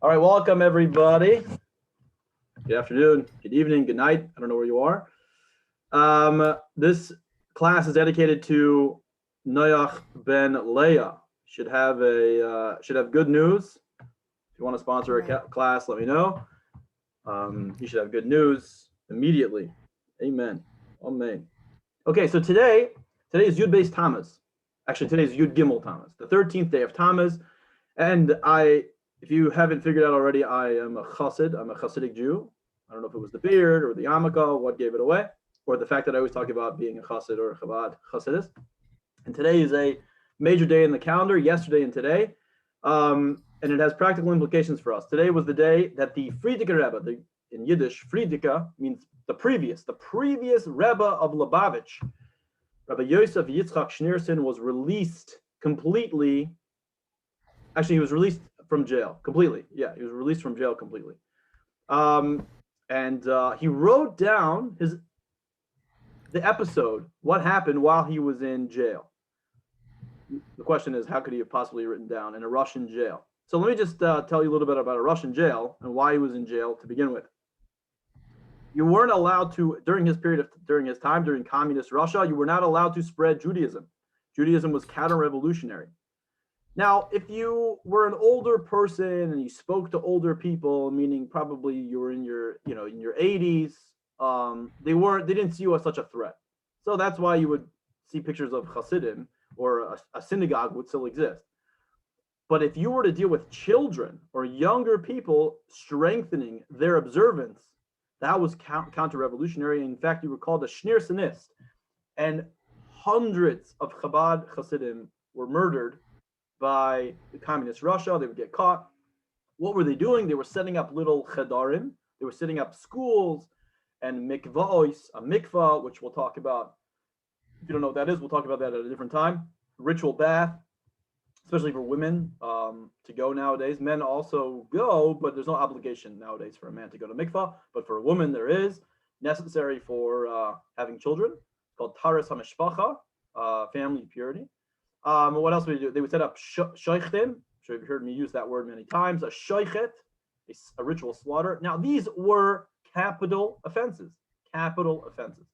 All right, welcome everybody. Good afternoon, good evening, good night. I don't know where you are. This class is dedicated to Noach ben Leah. Should have good news. If you want to sponsor a class, let me know. You should have good news immediately. Amen. Amen. Okay, so today is Yud Beis Tamuz. Actually, today is Yud Gimel Tamuz, the 13th day of Tamuz. And if you haven't figured out already, I am a chassid. I'm a Hasidic Jew. I don't know if it was the beard or the yarmulke, what gave it away, or the fact that I always talk about being a chassid or a Chabad Chassidus. And today is a major day in the calendar, yesterday and today, and it has practical implications for us. Today was the day that the Frierdiker Rebbe, in Yiddish, Frierdiker means the previous Rebbe of Lubavitch, Rabbi Yosef Yitzchak Schneerson, was released completely. Actually, he was released from jail completely. Yeah, he was released from jail completely. And he wrote down the episode, what happened while he was in jail. The question is, how could he have possibly written down in a Russian jail? So let me just tell you a little bit about a Russian jail and why he was in jail to begin with. You weren't allowed to, during his time, during communist Russia, you were not allowed to spread Judaism. Judaism was counter-revolutionary. Now, if you were an older person and you spoke to older people, meaning probably you were in your 80s, they didn't see you as such a threat. So that's why you would see pictures of Hasidim, or a synagogue would still exist. But if you were to deal with children or younger people, strengthening their observance, that was counter-revolutionary. In fact, you were called a Schneersonist. And hundreds of Chabad Hasidim were murdered by the communist Russia. They would get caught. What were they doing? They were setting up little chedarim. They were setting up schools and mikvahos, a mikvah, which we'll talk about. If you don't know what that is, we'll talk about that at a different time. Ritual bath, especially for women to go nowadays. Men also go, but there's no obligation nowadays for a man to go to mikvah. But for a woman, there is, necessary for having children. It's called taras hamishpacha, family purity. What else would they do? They would set up shoichtim. I'm sure you've heard me use that word many times. A shoichet, a ritual slaughter. Now, these were capital offenses. Capital offenses.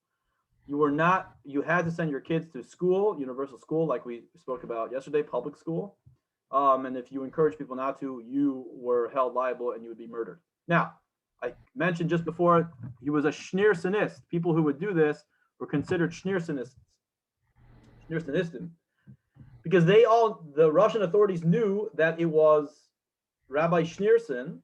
You had to send your kids to school, universal school, like we spoke about yesterday, public school. And if you encourage people not to, you were held liable and you would be murdered. Now, I mentioned just before, he was a Schneersonist. People who would do this were considered Schneersonism, because the Russian authorities knew that it was Rabbi Schneerson,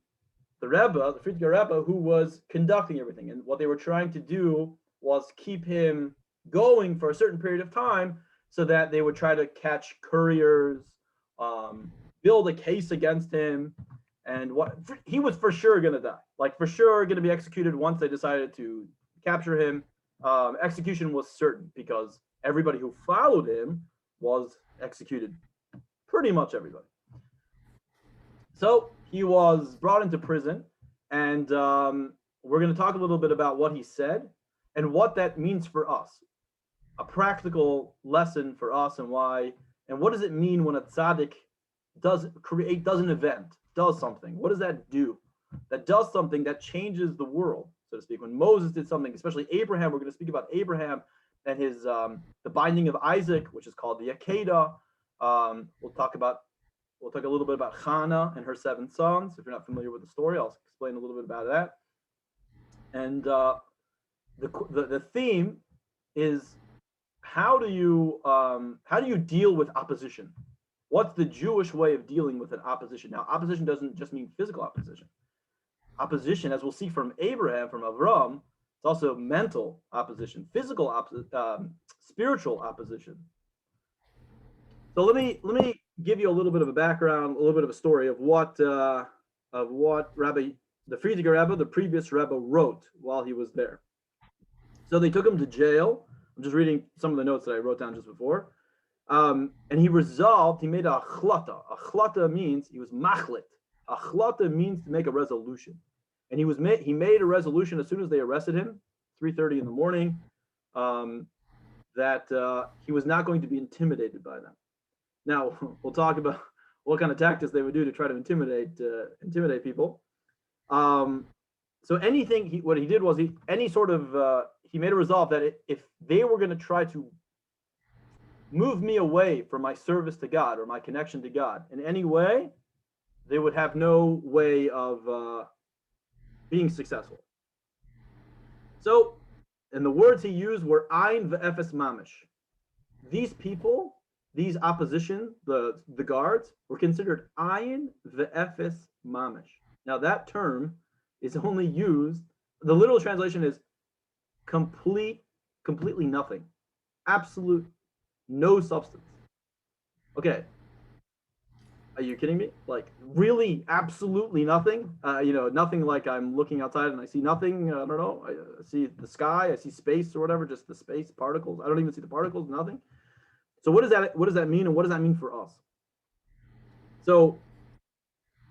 the Frierdiker Rebbe, who was conducting everything. And what they were trying to do was keep him going for a certain period of time so that they would try to catch couriers, build a case against him. And he was for sure going to die, like for sure going to be executed once they decided to capture him. Execution was certain because everybody who followed him was executed, pretty much everybody. So he was brought into prison, and we're going to talk a little bit about what he said and what that means for us, a practical lesson for us, and why, and what does it mean when a tzaddik does an event, does something? What does that do? That does something that changes the world, so to speak. When Moses did something, especially Abraham, we're going to speak about Abraham and his the binding of Isaac, which is called the Akedah. We'll talk a little bit about Hannah and her 7 sons. If you're not familiar with the story, I'll explain a little bit about that. And the theme is how do you deal with opposition? What's the Jewish way of dealing with an opposition? Now, opposition doesn't just mean physical opposition. Opposition, as we'll see from Abraham, from Avram, it's also mental opposition, physical spiritual opposition. So let me give you a little bit of a background, a little bit of a story of what the Frierdiker Rebbe, the previous Rebbe, wrote while he was there. So they took him to jail. I'm just reading some of the notes that I wrote down just before. And he made a achlata. Achlata means he was machlit. Achlata means to make a resolution. And he made a resolution as soon as they arrested him, 3:30 in the morning, that he was not going to be intimidated by them. Now we'll talk about what kind of tactics they would do to try to intimidate people. So anything what he did was he made a resolve that if they were going to try to move me away from my service to God or my connection to God in any way, they would have no way of being successful. So, and the words he used were Ein ve'efes mamish. These people, these opposition, the guards, were considered Ein ve'efes mamish. Now that term is only used, the literal translation is completely nothing. Absolute, no substance. Okay. Are you kidding me? Like, really, absolutely nothing? Nothing like I'm looking outside and I see nothing. I don't know. I see the sky, I see space or whatever, just the space particles. I don't even see the particles, nothing. So what does that mean, and what does that mean for us? So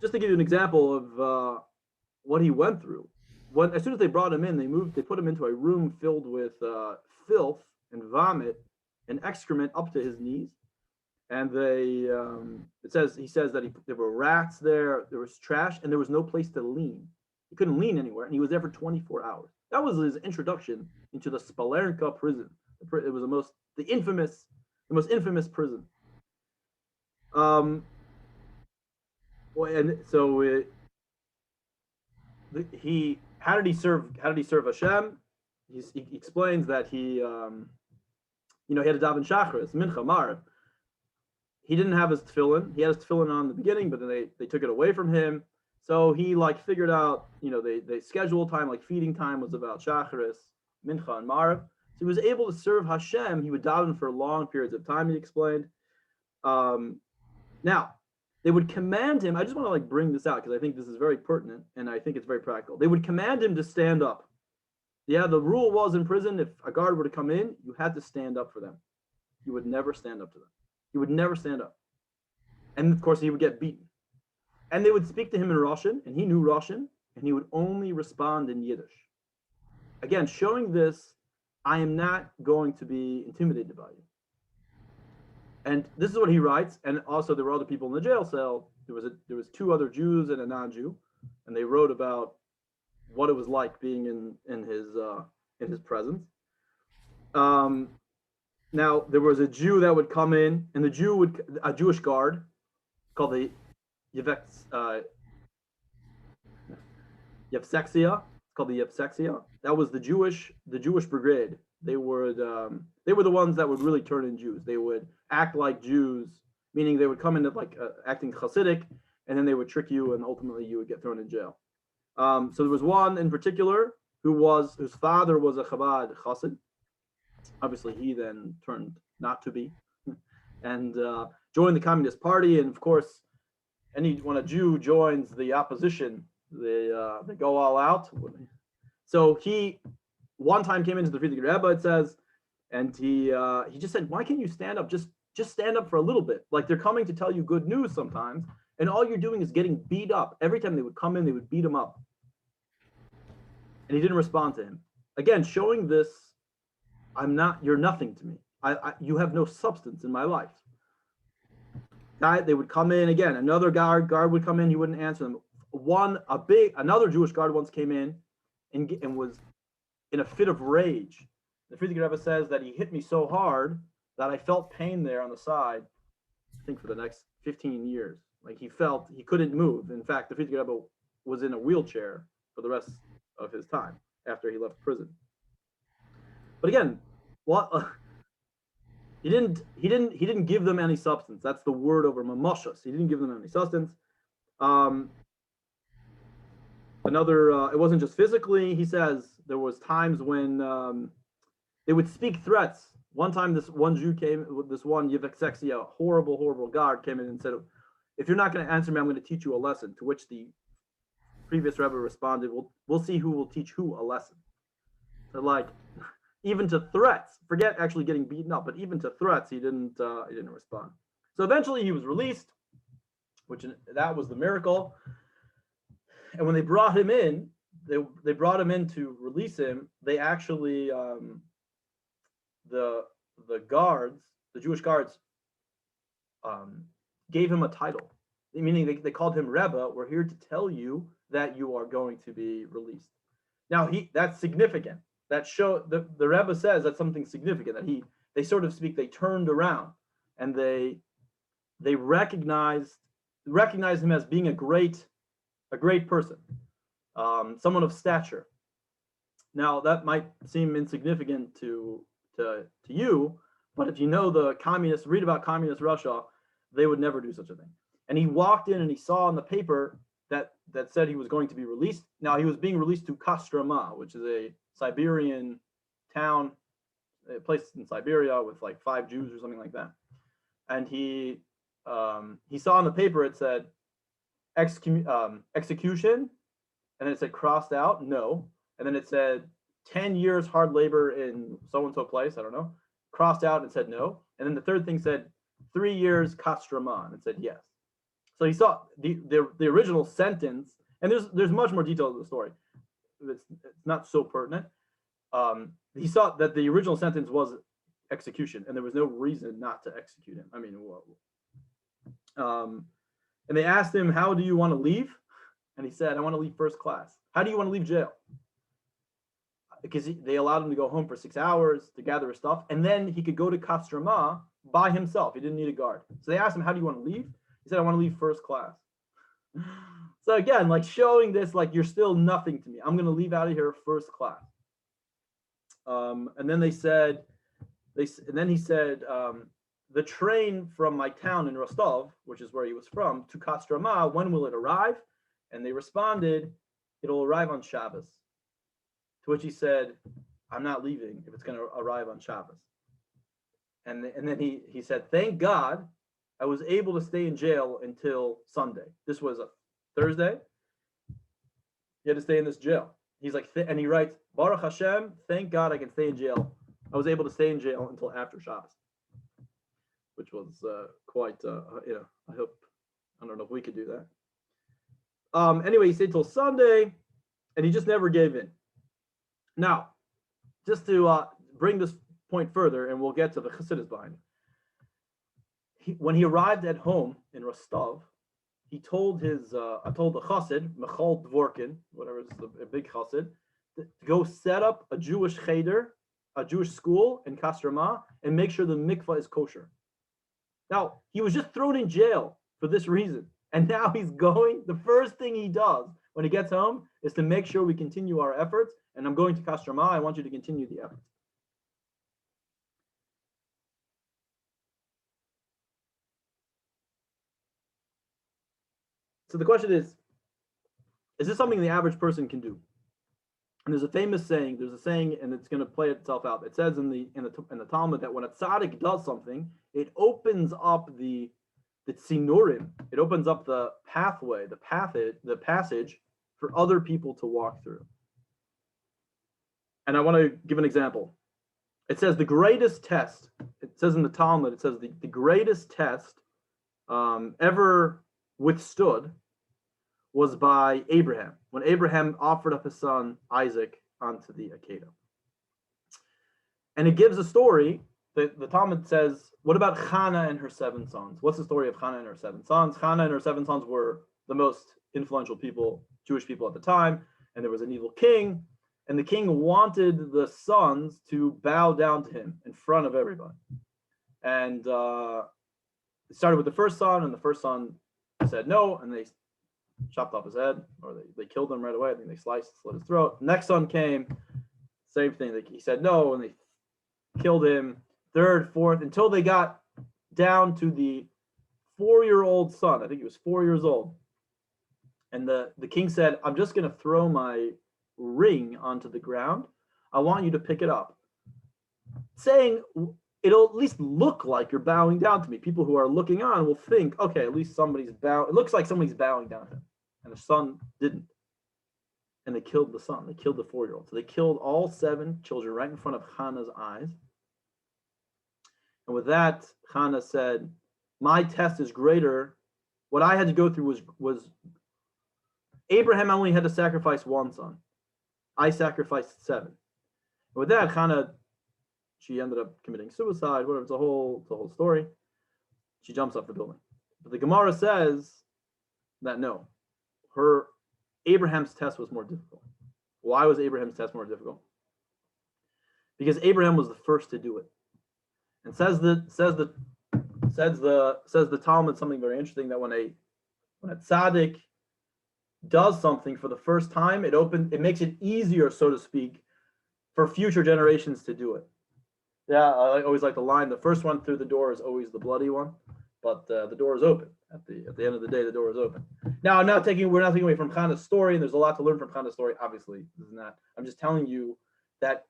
just to give you an example of what he went through, as soon as they brought him in, they put him into a room filled with filth and vomit and excrement up to his knees. And he says that there were rats there was trash, and there was no place to lean. He couldn't lean anywhere, and he was there for 24 hours. That was his introduction into the Spalernka prison. It was the most infamous prison. And so how did he serve Hashem? He explains that he had to daven Shachris, Mincha, Maariv. He didn't have his tefillin. He had his tefillin on in the beginning, but then they took it away from him. So he figured out, they scheduled time, like feeding time was about Shacharis, Mincha, and Maariv. So he was able to serve Hashem. He would daven for long periods of time, he explained. Now, they would command him, I just want to bring this out because I think this is very pertinent and I think it's very practical. They would command him to stand up. Yeah, the rule was in prison, if a guard were to come in, you had to stand up for them. You would never stand up to them. He would never stand up. And of course, he would get beaten. And they would speak to him in Russian, and he knew Russian, and he would only respond in Yiddish. Again, showing this, I am not going to be intimidated by you. And this is what he writes. And also, there were other people in the jail cell. There was two other Jews and a non-Jew, and they wrote about what it was like being in his presence. Now, there was a Jew that would come in, and a Jewish guard called the Yevsexia. It's called the Yevsexia. That was the Jewish brigade. They were the ones that would really turn in Jews. They would act like Jews, meaning they would come in acting Hasidic, and then they would trick you, and ultimately you would get thrown in jail. So there was one in particular whose father was a Chabad Chassid. Obviously, he then turned not to be, and joined the Communist Party. And of course, when a Jew joins the opposition, they go all out. So he one time came into the Frierdiker Rebbe, it says, and he just said, "Why can't you stand up? Just stand up for a little bit. Like they're coming to tell you good news sometimes, and all you're doing is getting beat up. Every time they would come in, they would beat him up." And he didn't respond to him. Again, showing this. You're nothing to me. You have no substance in my life. They would come in again. Another guard would come in. He wouldn't answer them. Another Jewish guard once came in and was in a fit of rage. The Frierdiker Rebbe says that he hit me so hard that I felt pain there on the side, I think for the next 15 years. Like he felt he couldn't move. In fact, the Frierdiker Rebbe was in a wheelchair for the rest of his time after he left prison. But again, he didn't give them any substance. That's the word over mamashos. He didn't give them any substance. It wasn't just physically. He says there was times when they would speak threats. One time, this one Jew came, this one Yevsexia, horrible guard came in and said, "If you're not going to answer me, I'm going to teach you a lesson." To which the previous Rebbe responded, "We'll see who will teach who a lesson." So even to threats, forget actually getting beaten up, but even to threats, he didn't respond. So eventually he was released, that was the miracle. And when they brought him in, they brought him in to release him. They actually, the Jewish guards, gave him a title. meaning they called him Rebbe. We're here to tell you that you are going to be released. Now that's significant. That the Rebbe says that's something significant, that they sort of speak, they turned around and they recognized him as being a great person, someone of stature. Now that might seem insignificant to you, but if you know read about communist Russia, they would never do such a thing. And he walked in and he saw on the paper that said he was going to be released. Now he was being released to Kostroma, which is a Siberian town, a place in Siberia with like 5 Jews or something like that. And he saw on the paper it said execution, and then it said crossed out, no, and then it said 10 years hard labor in so-and-so place, I don't know, crossed out and said no, and then the third thing said 3 years Kostroma, and it said yes. So he saw the original sentence, and there's much more detail to the story. It's not so pertinent. He saw that the original sentence was execution, and there was no reason not to execute him. I mean, and they asked him, "How do you want to leave?" And he said, "I want to leave first class." How do you want to leave jail? Because they allowed him to go home for 6 hours to gather his stuff, and then he could go to Kostroma by himself. He didn't need a guard. So they asked him, "How do you want to leave?" He said, "I want to leave first class." So again, like showing this, like you're still nothing to me. I'm going to leave out of here first class. And then he said, the train from my town in Rostov, which is where he was from, to Kostroma, when will it arrive? And they responded, it'll arrive on Shabbos. To which he said, I'm not leaving if it's going to arrive on Shabbos. And then he said, thank God I was able to stay in jail until Sunday. This was a Thursday. He had to stay in this jail. He's like, and he writes, Baruch Hashem, thank God I can stay in jail. I was able to stay in jail until after Shabbos, which was quite, I don't know if we could do that. Anyway, he stayed till Sunday, and he just never gave in. Now, just to bring this point further, and we'll get to the Chassidus behind it. When he arrived at home in Rostov, he told the Chassid, Michal Dvorkin, whatever, a big Chassid, to go set up a Jewish cheder, a Jewish school in Kostroma, and make sure the mikvah is kosher. Now, he was just thrown in jail for this reason. And now he's going, the first thing he does when he gets home is to make sure we continue our efforts. And I'm going to Kostroma, I want you to continue the efforts. So the question is this something the average person can do? And there's a saying, and it's going to play itself out. It says in the Talmud that when a tzaddik does something, it opens up the tzinurim, it opens up the pathway, the passage for other people to walk through. And I want to give an example. It says the greatest test, it says in the Talmud, it says the greatest test ever withstood was by Abraham, when Abraham offered up his son Isaac onto the Akedah. And it gives a story that the Talmud says, what about Hannah and her 7 sons? What's the story of Hannah and her 7 sons? Hannah and her 7 sons were the most influential people, Jewish people at the time, and there was an evil king, and the king wanted the sons to bow down to him in front of everybody. And it started with the first son, and the first son said no, and they chopped off his head, or they killed him right away. I think they slit his throat. Next son came, same thing. He said no, and they killed him. Third, fourth, until they got down to the 4-year-old son. I think he was 4 years old. And the king said, I'm just going to throw my ring onto the ground. I want you to pick it up. Saying, it'll at least look like you're bowing down to me. People who are looking on will think, okay, at least somebody's bowing. It looks like somebody's bowing down to him. And the son didn't. And they killed the son. They killed the 4-year-old. So they killed all 7 children right in front of Hannah's eyes. And with that, Hannah said, my test is greater. What I had to go through was Abraham only had to sacrifice 1 son. I sacrificed 7. And with that, Hannah, she ended up committing suicide, whatever. It's a whole story. She jumps off the building. But the Gemara says that no, Abraham's test was more difficult. Why was Abraham's test more difficult? Because Abraham was the first to do it. And says the Talmud something very interesting, that when a tzaddik does something for the first time, it makes it easier, so to speak, for future generations to do it. Yeah, I always like the line: the first one through the door is always the bloody one, but the door is open. At the end of the day, the door is open. Now, we're not taking away from Chana's story, and there's a lot to learn from Chana's story. Obviously, this is not. I'm just telling you that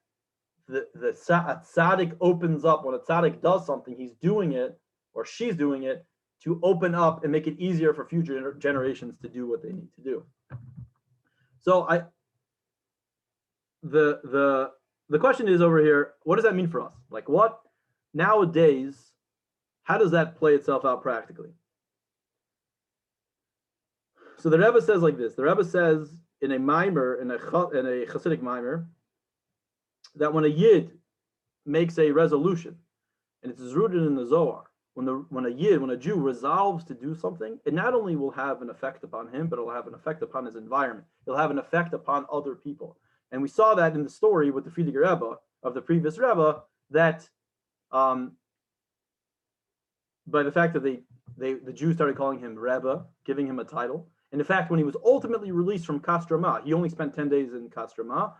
a tzaddik opens up when a tzaddik does something. He's doing it, or she's doing it, to open up and make it easier for future generations to do what they need to do. So the question is over here, what does that mean for us? Like, what nowadays, how does that play itself out practically? So the Rebbe says like this. The Rebbe says in a mimer, in a Chassidic mimer, that when a Yid makes a resolution, and it's rooted in the Zohar, when a Jew resolves to do something, it not only will have an effect upon him, but it'll have an effect upon his environment. It'll have an effect upon other people. And we saw that in the story with the Friediger Rebbe of the previous Rebbe, that by the fact that the Jews started calling him Rebbe, giving him a title. And in fact, when he was ultimately released from Kostroma, he only spent 10 days in Kostroma.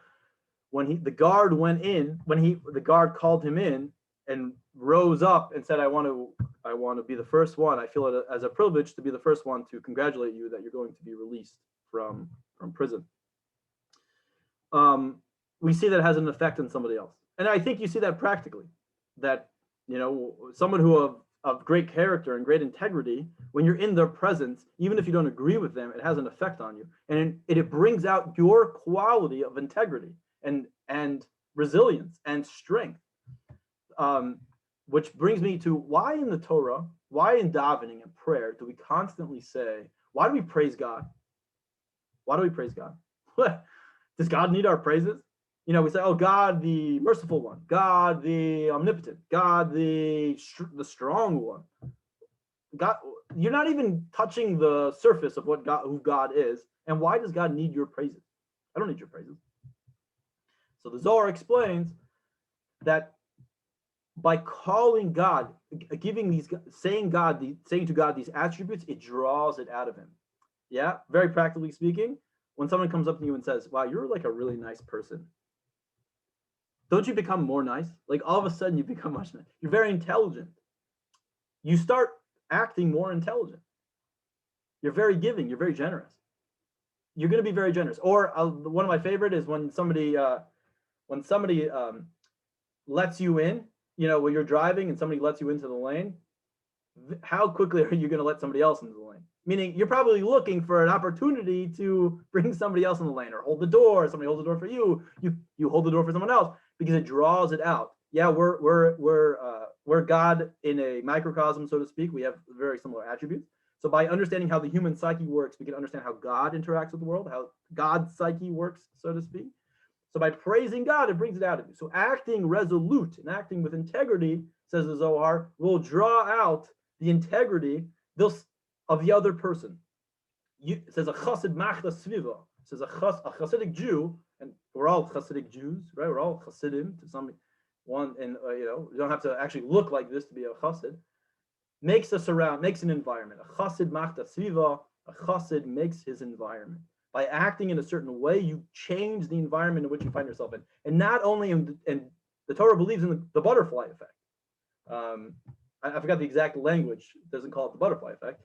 When the guard went in, the guard called him in and rose up and said, I want to be the first one. I feel it as a privilege to be the first one to congratulate you that you're going to be released from prison. We see that has an effect on somebody else. And I think you see that practically, that, someone who of great character and great integrity, when you're in their presence, even if you don't agree with them, it has an effect on you. And it brings out your quality of integrity and resilience and strength. Which brings me to, why in the Torah, why in davening and prayer do we constantly say, why do we praise God? Why do we praise God? Does God need our praises? We say, oh, God, the merciful one, God, the omnipotent, God, the strong one. God, you're not even touching the surface of who God is. And why does God need your praises? I don't need your praises. So the Zohar explains that by calling God, saying to God these attributes, it draws it out of him. Yeah, very practically speaking, when someone comes up to you and says, wow, you're like a really nice person, don't you become more nice? Like all of a sudden you become much nicer. You're very intelligent. You start acting more intelligent. You're very giving. You're very generous. You're going to be very generous. Or one of my favorite is when somebody lets you in, when you're driving and somebody lets you into the lane, how quickly are you going to let somebody else into the lane? Meaning you're probably looking for an opportunity to bring somebody else in the lane, or hold the door. Somebody holds the door for you. You hold the door for someone else, because it draws it out. Yeah, we're God in a microcosm, so to speak. We have very similar attributes. So by understanding how the human psyche works, we can understand how God interacts with the world, how God's psyche works, so to speak. So by praising God, it brings it out of you. So acting resolute and acting with integrity, says the Zohar, will draw out the integrity of the other person. It says a chassid machta sviva. It says a chassidic Jew, and we're all chassidic Jews, right? We're all chassidim to some one, and you don't have to actually look like this to be a chassid. Makes an environment. A chassid machta sviva. A chassid makes his environment. By acting in a certain way, you change the environment in which you find yourself in. And not only and the Torah believes in the butterfly effect. I forgot the exact language. It doesn't call it the butterfly effect,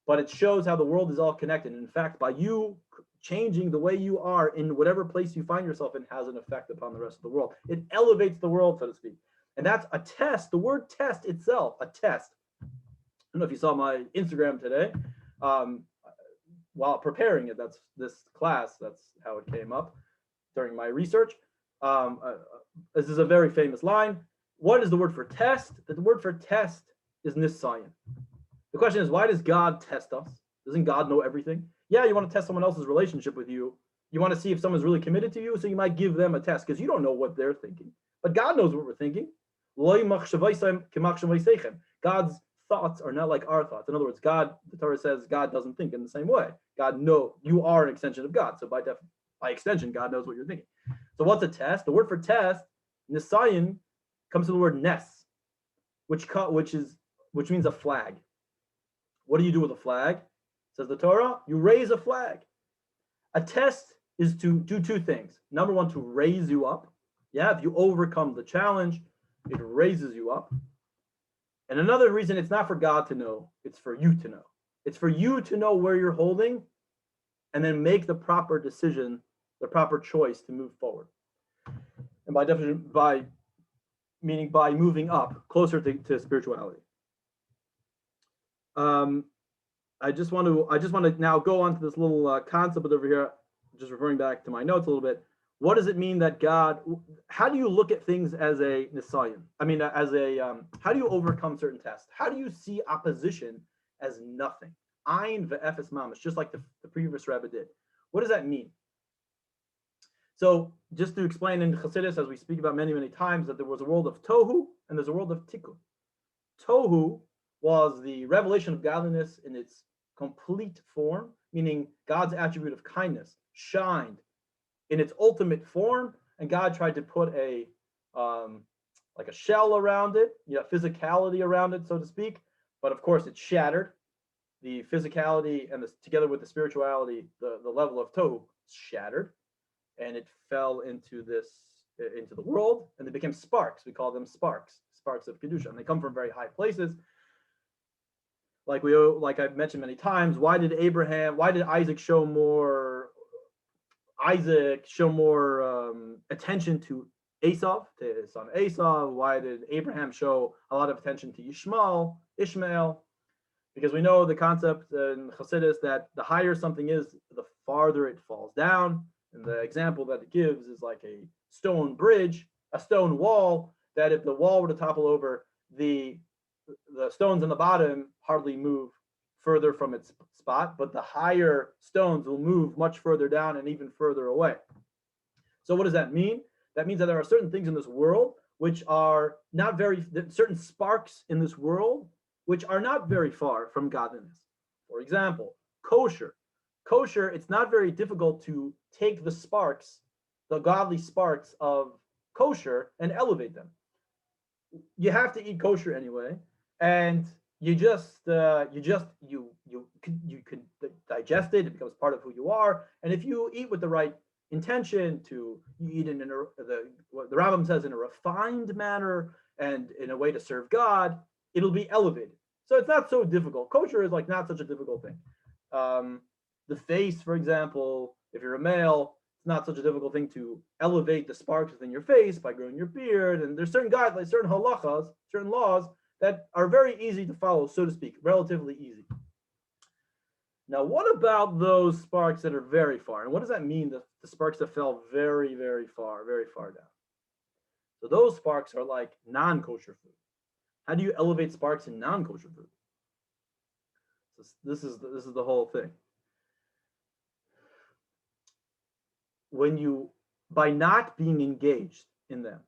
but it shows how the world is all connected. And in fact, by you changing the way you are in whatever place you find yourself in, has an effect upon the rest of the world. It elevates the world, so to speak. And that's a test. The word test itself, a test. I don't know if you saw my Instagram today. While preparing it, this class, that's how it came up during my research. This is a very famous line. What is the word for test? The word for test is nisayon. The question is, why does God test us? Doesn't God know everything? Yeah, you want to test someone else's relationship with you. You want to see if someone's really committed to you, so you might give them a test because you don't know what they're thinking. But God knows what we're thinking. God's thoughts are not like our thoughts. In other words, God, the Torah says God doesn't think in the same way. God knows you are an extension of God. So by extension, God knows what you're thinking. So what's a test? The word for test, nisayin, comes from the word nes, which means a flag. What do you do with a flag? Says the Torah, you raise a flag. A test is to do two things. Number one, to raise you up. Yeah, if you overcome the challenge, it raises you up. And another reason, it's not for God to know, it's for you to know. It's for you to know where you're holding and then make the proper decision, the proper choice to move forward. And by definition, by moving up closer to spirituality. I just want to now go on to this little concept over here, just referring back to my notes a little bit. What does it mean that God, how do you look at things as a nisayon? I mean, how do you overcome certain tests? How do you see opposition as nothing? Ein ve'efes mamash, just like the previous Rebbe did. What does that mean? So just to explain in Chassidus, as we speak about many, many times, that there was a world of tohu and there's a world of tikkun. Tohu was the revelation of godliness in its complete form, meaning God's attribute of kindness shined in its ultimate form, and God tried to put a like a shell around it, physicality around it, so to speak. But of course, it shattered. The physicality and together with the spirituality, the level of tohu shattered, and it fell into the world, and they became sparks. We call them sparks of kedusha, and they come from very high places. Like I've mentioned many times, why did Isaac show more attention to Esau, to his son Esau? Why did Abraham show a lot of attention to Ishmael? Because we know the concept in Chassidus that the higher something is, the farther it falls down. And the example that it gives is like a stone bridge, a stone wall, that if the wall were to topple over, the stones on the bottom hardly move further from its spot, but the higher stones will move much further down and even further away. So what does that mean? That means that there are certain things in this world which are not certain sparks in this world which are not very far from godliness. For example, kosher. Kosher, it's not very difficult to take the godly sparks of kosher, and elevate them. You have to eat kosher anyway, and you can digest it. It becomes part of who you are. And if you eat with the right intention, you eat in what the Rambam says, in a refined manner and in a way to serve God, it'll be elevated. So it's not so difficult. Kosher is like not such a difficult thing. The face, for example, if you're a male, it's not such a difficult thing to elevate the sparks within your face by growing your beard. And there's certain guidelines, certain halachas, certain laws that are very easy to follow, so to speak, relatively easy. Now, what about those sparks that are very far? And what does that mean, the sparks that fell very, very far down? So those sparks are like non-kosher food. How do you elevate sparks in non-kosher food? So this is the whole thing. By not being engaged in them,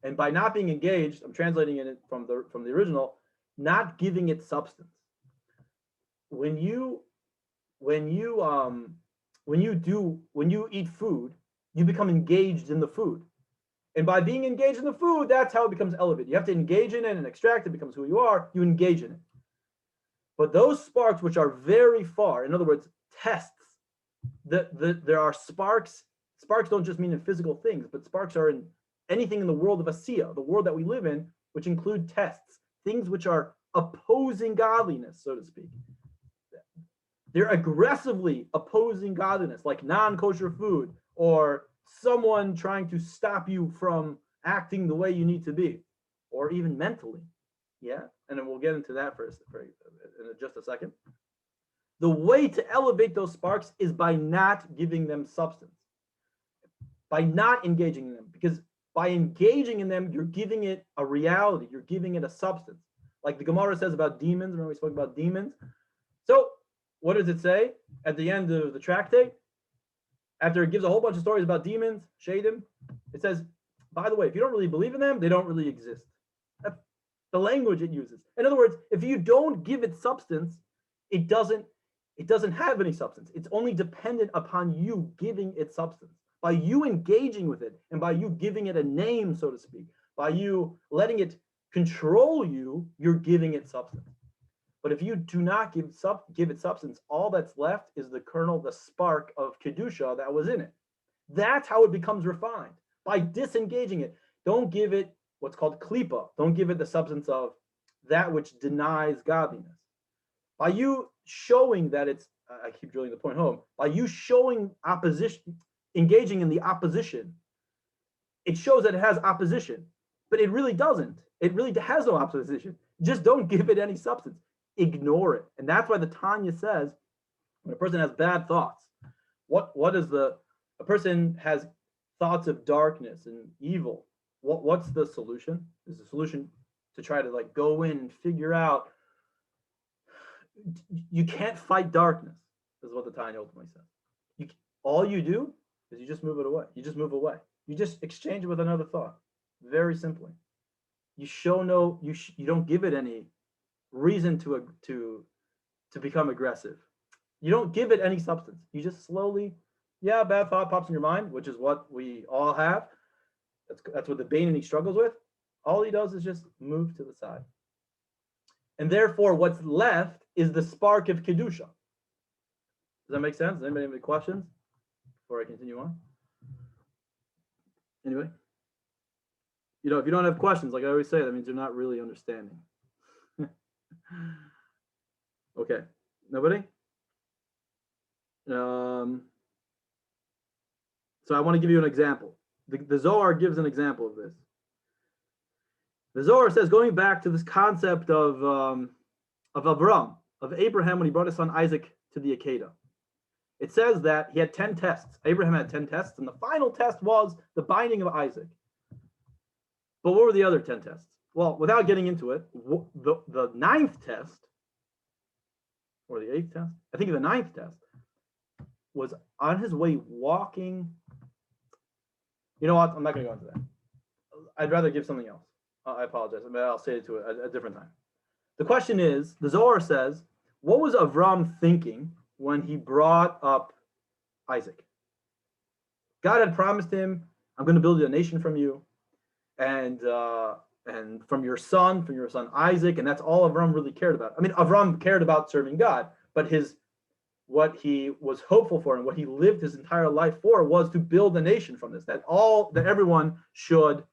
and by not being engaged, I'm translating it from the original, not giving it substance. When you eat food, you become engaged in the food. And by being engaged in the food, that's how it becomes elevated. You have to engage in it and extract it, becomes who you are, you engage in it. But those sparks which are very far, in other words, tests, there are sparks. Sparks don't just mean in physical things, but sparks are in anything in the world of Asiya, the world that we live in, which include tests, things which are opposing godliness, so to speak. They're aggressively opposing godliness, like non-kosher food, or someone trying to stop you from acting the way you need to be, or even mentally. Yeah, and then we'll get into that in just a second. The way to elevate those sparks is by not giving them substance, by not engaging in them, because by engaging in them, you're giving it a reality, you're giving it a substance. Like the Gemara says about demons, remember we spoke about demons? So what does it say at the end of the tractate? After it gives a whole bunch of stories about demons, Shadim, it says, by the way, if you don't really believe in them, they don't really exist. The language it uses. In other words, if you don't give it substance, it doesn't have any substance. It's only dependent upon you giving it substance. By you engaging with it and by you giving it a name, so to speak, by you letting it control you, you're giving it substance. But if you do not give it substance, all that's left is the kernel, the spark of Kedusha that was in it. That's how it becomes refined, by disengaging it. Don't give it what's called klipa. Don't give it the substance of that which denies godliness. By you showing that it's, I keep drilling the point home, by you showing opposition, engaging in the opposition, it shows that it has opposition, but it really doesn't. It really has no opposition. Just don't give it any substance. Ignore it. And that's why the Tanya says, when a person has bad thoughts, what is a person has thoughts of darkness and evil, what's the solution? Is the solution to try to like go in and figure out, you can't fight darkness. This is what the Tanya ultimately says. All you do is you just move it away. You just move away. You just exchange it with another thought. Very simply. You show you don't give it any reason to become aggressive. You don't give it any substance. You just slowly, bad thought pops in your mind, which is what we all have. That's what the Bainani struggles with. All he does is just move to the side. And therefore, what's left is the spark of Kedusha. Does that make sense? Does anybody have any questions before I continue on? Anyway, if you don't have questions, like I always say, that means you're not really understanding. Okay, nobody? So I want to give you an example. The Zohar gives an example of this. The Zohar says, going back to this concept of Abraham when he brought his son Isaac to the Akedah. It says that he had 10 tests. Abraham had 10 tests, and the final test was the binding of Isaac. But what were the other 10 tests? Well, without getting into it, the ninth test, or the eighth test, I think the ninth test, was on his way walking. You know what? I'm not going to go into that. I'd rather give something else. I apologize. I'll say it to a different time. The question is, the Zohar says, what was Avram thinking when he brought up Isaac? God had promised him, I'm going to build a nation from you, and from your son Isaac, and that's all Avram really cared about. I mean, Avram cared about serving God, but what he was hopeful for and what he lived his entire life for was to build a nation from this, that everyone should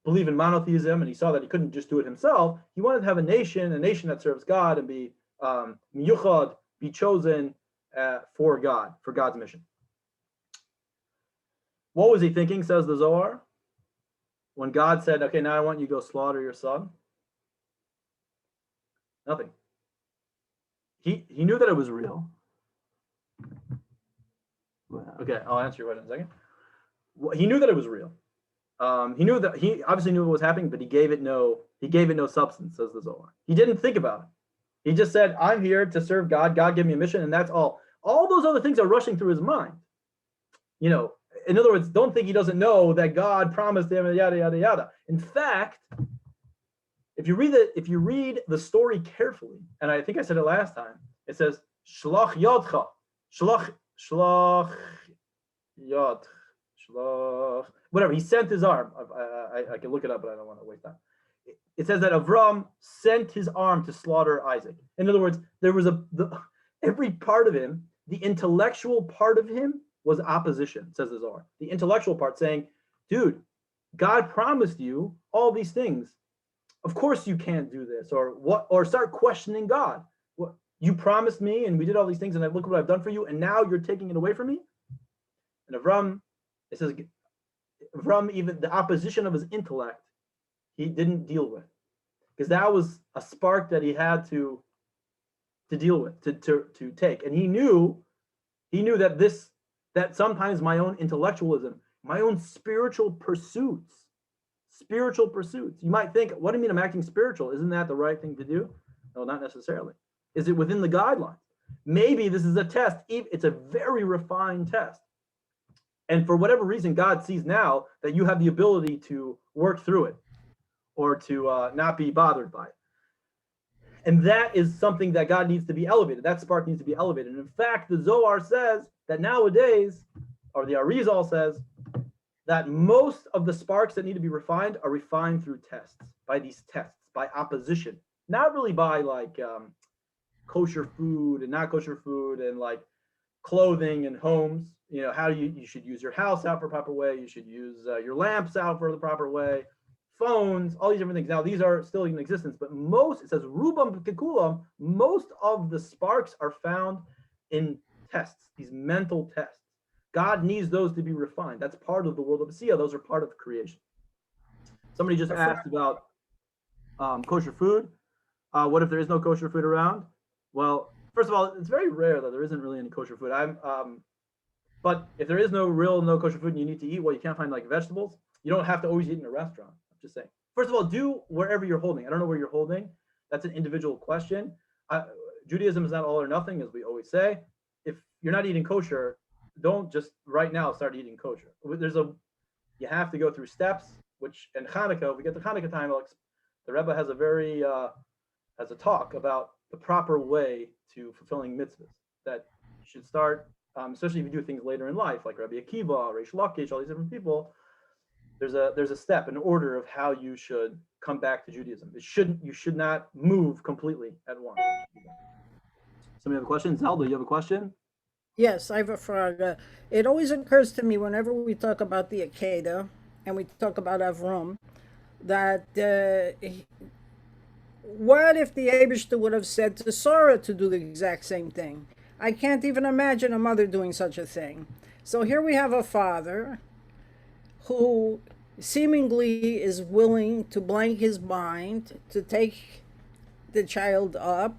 believe in monotheism, and he saw that he couldn't just do it himself. He wanted to have a nation that serves God and be miyuchad, be chosen for God, for God's mission. What was he thinking, says the Zohar? When God said, okay, now I want you to go slaughter your son. Nothing. He knew that it was real. Okay, I'll answer your question in a second. He knew that it was real. He obviously knew what was happening, but he gave it no substance, says the Zohar. He didn't think about it. He just said, I'm here to serve God. God gave me a mission, and that's all. All those other things are rushing through his mind. In other words, don't think he doesn't know that God promised him, yada, yada, yada. In fact, if you read the story carefully, and I think I said it last time, it says, Shlach yodcha, shlach yod, whatever. He sent his arm. I can look it up, but I don't want to waste time. It says that Avram sent his arm to slaughter Isaac. In other words, there was every part of him, the intellectual part of him was opposition, says the Zohar. The intellectual part saying, dude, God promised you all these things. Of course you can't do this, or start questioning God. What you promised me, and we did all these things, and look what I've done for you, and now you're taking it away from me. And Avram, it says, Avram, even the opposition of his intellect, he didn't deal with, because that was a spark that he had to deal with, to take, and he knew that sometimes my own intellectualism, my own spiritual pursuits. You might think, what do you mean I'm acting spiritual? Isn't that the right thing to do? No, not necessarily. Is it within the guidelines? Maybe this is a test. It's a very refined test. And for whatever reason, God sees now that you have the ability to work through it. or to not be bothered by it. And that is something that God needs to be elevated. That spark needs to be elevated. And in fact, the Zohar says that nowadays, or the Arizal says, that most of the sparks that need to be refined are refined through tests, by these tests, by opposition, not really by like kosher food and not kosher food and like clothing and homes. You know, how you should use your house out for a proper way. You should use your lamps out for the proper way. Phones, all these different things. Now, these are still in existence, but most, it says, Rubam Kekulam, most of the sparks are found in tests, these mental tests. God needs those to be refined. That's part of the world of Asiya. Those are part of creation. Somebody just asked about kosher food. What if there is no kosher food around? Well, first of all, it's very rare that there isn't really any kosher food. But if there is no kosher food and you need to eat, well, you can't find like vegetables. You don't have to always eat in a restaurant. I'm just saying. First of all, do wherever you're holding. I don't know where you're holding. That's an individual question. Judaism is not all or nothing, as we always say. If you're not eating kosher, don't just right now start eating kosher. You have to go through steps. Which in Hanukkah, if we get to Hanukkah time, the Rebbe has a talk about the proper way to fulfilling mitzvahs. That you should start, especially if you do things later in life, like Rabbi Akiva, Reish Lakish, all these different people. There's a step, an order of how you should come back to Judaism. You should not move completely at once. Somebody have a question? Zelda, you have a question? Yes, I have a frage. It always occurs to me whenever we talk about the Akedah and we talk about Avram, that what if the Abishta would have said to Sarah to do the exact same thing? I can't even imagine a mother doing such a thing. So here we have a father who seemingly is willing to blank his mind to take the child up.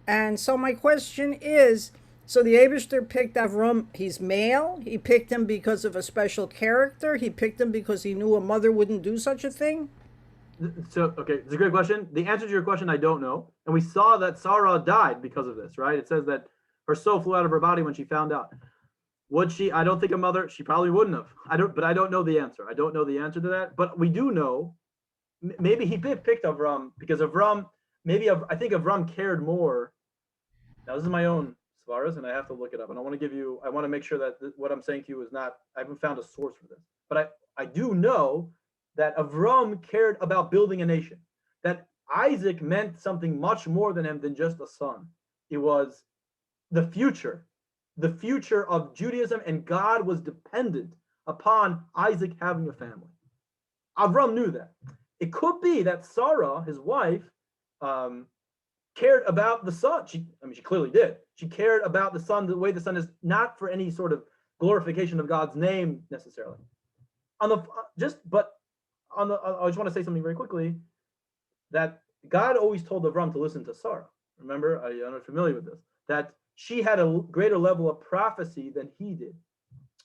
And so my question is, so the Abishter picked Avram, he's male, he picked him because of a special character, he picked him because he knew a mother wouldn't do such a thing? So, okay, it's a great question. The answer to your question, I don't know. And we saw that Sarah died because of this, right? It says that her soul flew out of her body when she found out. Would she? I don't think a mother, she probably wouldn't have. But I don't know the answer. I don't know the answer to that. But we do know, maybe he picked Avram because Avram, I think Avram cared more. Now, this is my own svaras, and I have to look it up. And I want to make sure that what I'm saying to you is not, I haven't found a source for this. But I do know that Avram cared about building a nation, that Isaac meant something much more than him than just a son. It was the future of Judaism, and God was dependent upon Isaac having a family. Avram knew that. It could be that Sarah, his wife, cared about the son. She clearly did. She cared about the son the way the son is, not for any sort of glorification of God's name necessarily. I just want to say something very quickly, that God always told Avram to listen to Sarah. Remember, I'm not familiar with this, that she had a greater level of prophecy than he did.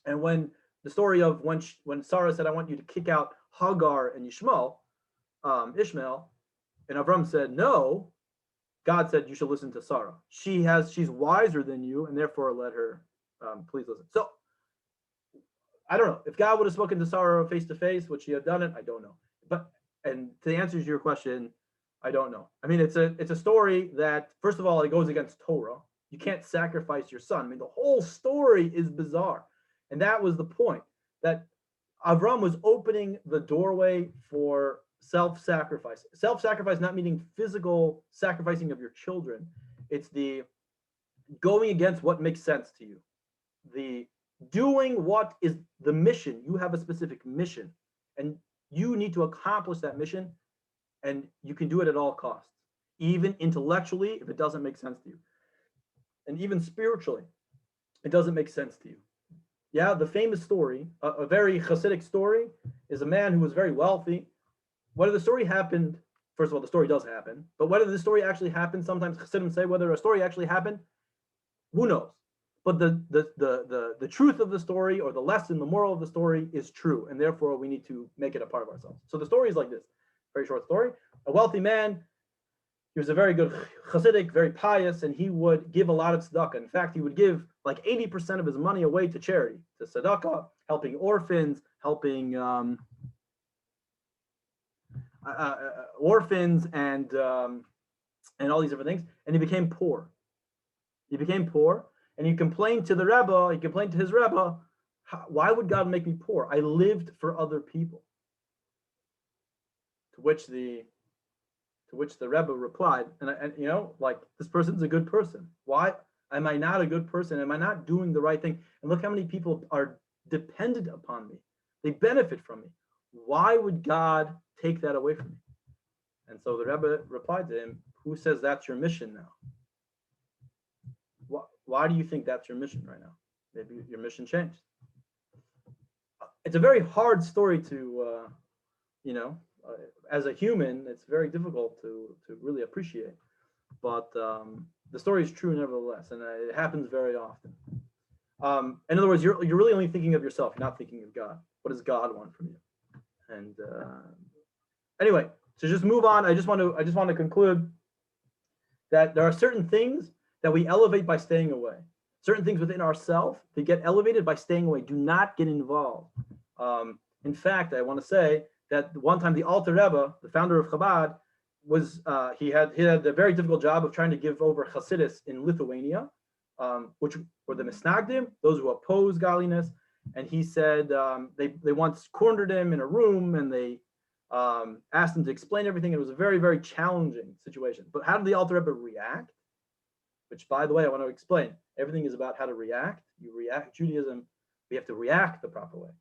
And when the story of when Sarah said, I want you to kick out Hagar and Ishmael, and Avram said no, God said you should listen to Sarah. She's wiser than you, and therefore let her please listen. So I don't know if God would have spoken to Sarah face to face, would she have done it? I don't know. And to answer your question, I don't know. I mean, it's a story that, first of all, it goes against Torah. You can't sacrifice your son. I mean, the whole story is bizarre. And that was the point, that Avram was opening the doorway for self-sacrifice. Self-sacrifice not meaning physical sacrificing of your children. It's the going against what makes sense to you. The doing what is the mission. You have a specific mission, and you need to accomplish that mission, and you can do it at all costs, even intellectually if it doesn't make sense to you. And even spiritually, it doesn't make sense to you. Yeah, the famous story, a very Hasidic story, is a man who was very wealthy. Whether the story happened, first of all, the story does happen, but whether the story actually happened, sometimes Hasidim say whether a story actually happened, who knows? But the truth of the story, or the lesson, the moral of the story is true, and therefore we need to make it a part of ourselves. So the story is like this, very short story. A wealthy man, he was a very good Hasidic, very pious, and he would give a lot of tzedakah. In fact, he would give like 80% of his money away to charity, to tzedakah, helping orphans, helping orphans and all these different things, and he became poor. He became poor, and he complained to the Rebbe. He complained to his Rebbe, "Why would God make me poor? I lived for other people." To which the Rebbe replied, and you know, like, this person's a good person. Why am I not a good person? Am I not doing the right thing? And look how many people are dependent upon me. They benefit from me. Why would God take that away from me? And so the Rebbe replied to him, "Who says that's your mission now? Why do you think that's your mission right now? Maybe your mission changed." It's a very hard story to, as a human, it's very difficult to really appreciate. But the story is true nevertheless, and it happens very often. In other words, you're really only thinking of yourself. You're not thinking of God. What does God want from you? And anyway, to just move on, I just want to conclude that there are certain things that we elevate by staying away. Certain things within ourselves, they get elevated by staying away. Do not get involved. In fact, I want to say that one time the Alter Rebbe, the founder of Chabad, was he had a very difficult job of trying to give over Chassidus in Lithuania, which were the Misnagdim, those who oppose godliness. And he said they once cornered him in a room, and they asked him to explain everything. It was a very, very challenging situation. But how did the Alter Rebbe react? Which, by the way, I want to explain. Everything is about how to react. You react. Judaism, we have to react the proper way.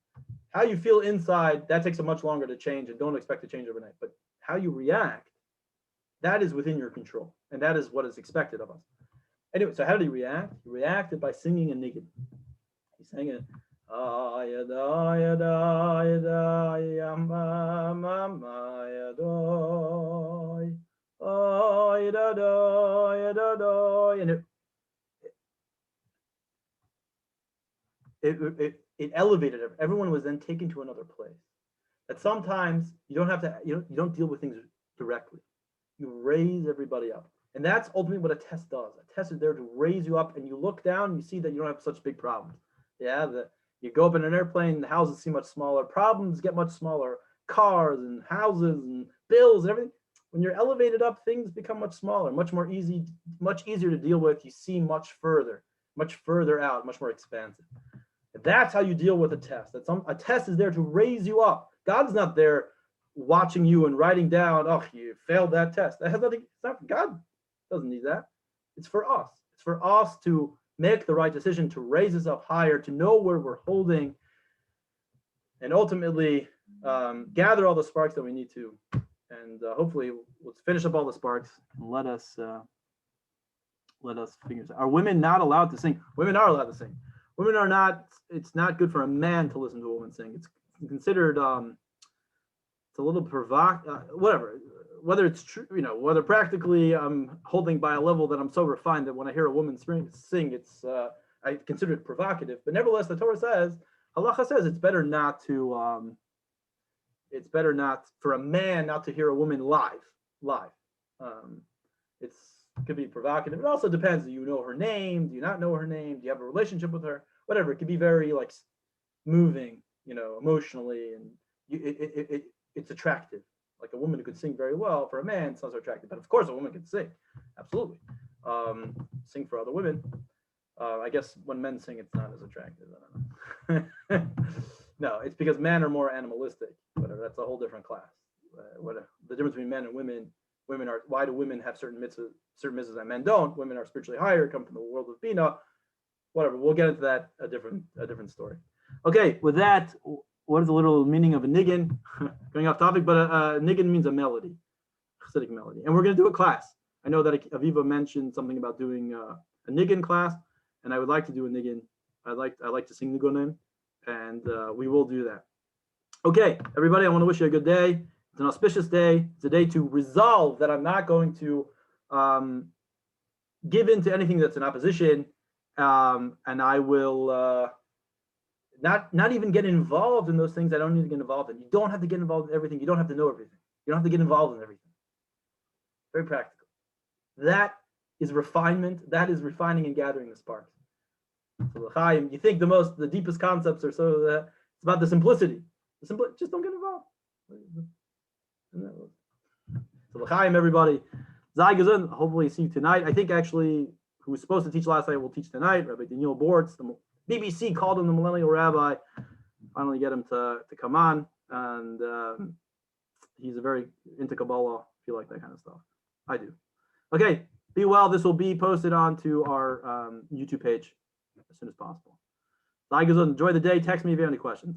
How you feel inside, that takes a much longer to change, and don't expect to change overnight. But how you react, that is within your control, and that is what is expected of us. Anyway, so how did he react? He reacted by singing a niggin. He sang it. And it elevated it. Everyone was then taken to another place. That sometimes you don't have to, you don't deal with things directly. You raise everybody up. And that's ultimately what a test does. A test is there to raise you up, and you look down and you see that you don't have such big problems. Yeah, you go up in an airplane, the houses seem much smaller, problems get much smaller, cars and houses and bills and everything. When you're elevated up, things become much smaller, much easier to deal with. You see much further out, much more expansive. And that's how you deal with a test. A test is there to raise you up. God's not there watching you and writing down, "Oh, you failed that test." That has nothing. It's not, God doesn't need that. It's for us. It's for us to make the right decision, to raise us up higher, to know where we're holding, and ultimately gather all the sparks that we need to. And hopefully, let's finish up all the sparks and let us figure this out. Are women not allowed to sing? Women are allowed to sing. Women are not. It's not good for a man to listen to a woman sing. It's considered. It's a little whatever. Whether it's true, whether practically I'm holding by a level that I'm so refined that when I hear a woman sing, it's I consider it provocative. But nevertheless, the Torah says, Halacha says, it's better not for a man not to hear a woman live. It could be provocative. It also depends. Do you know her name? Do you not know her name? Do you have a relationship with her? Whatever. It could be very moving, emotionally, and it's attractive. Like a woman who could sing very well, for a man, it's not so attractive. But of course, a woman can sing, absolutely. Sing for other women. I guess when men sing, it's not as attractive. I don't know. No, it's because men are more animalistic. Whatever. That's a whole different class. The difference between men and women. Women are. Why do women have certain mitzvahs that men don't? Women are spiritually higher, come from the world of Bina. Whatever. We'll get into that a different story. Okay. With that. What is the literal meaning of a niggin? Going off topic, but a niggin means a melody, Chassidic melody. And we're going to do a class. I know that Aviva mentioned something about doing a niggin class, and I would like to do a niggin. I like to sing niggunim, and we will do that. Okay, everybody, I want to wish you a good day. It's an auspicious day. It's a day to resolve that I'm not going to give in to anything that's in opposition, and I will... Not even get involved in those things I don't need to get involved in. You don't have to get involved in everything. You don't have to know everything. You don't have to get involved in everything. Very practical. That is refinement. That is refining and gathering the sparks. So l'chaim, you think the deepest concepts are it's about the simplicity. Just don't get involved. So l'chaim, everybody. Zai gesund. Hopefully see you tonight. I think actually who was supposed to teach last night will teach tonight. Rabbi Daniel Bortz, the BBC called him the millennial rabbi. Finally get him to come on. And he's very into Kabbalah, if you like that kind of stuff. I do. Okay, be well. This will be posted onto our YouTube page as soon as possible. Zai gesund. Enjoy the day. Text me if you have any questions.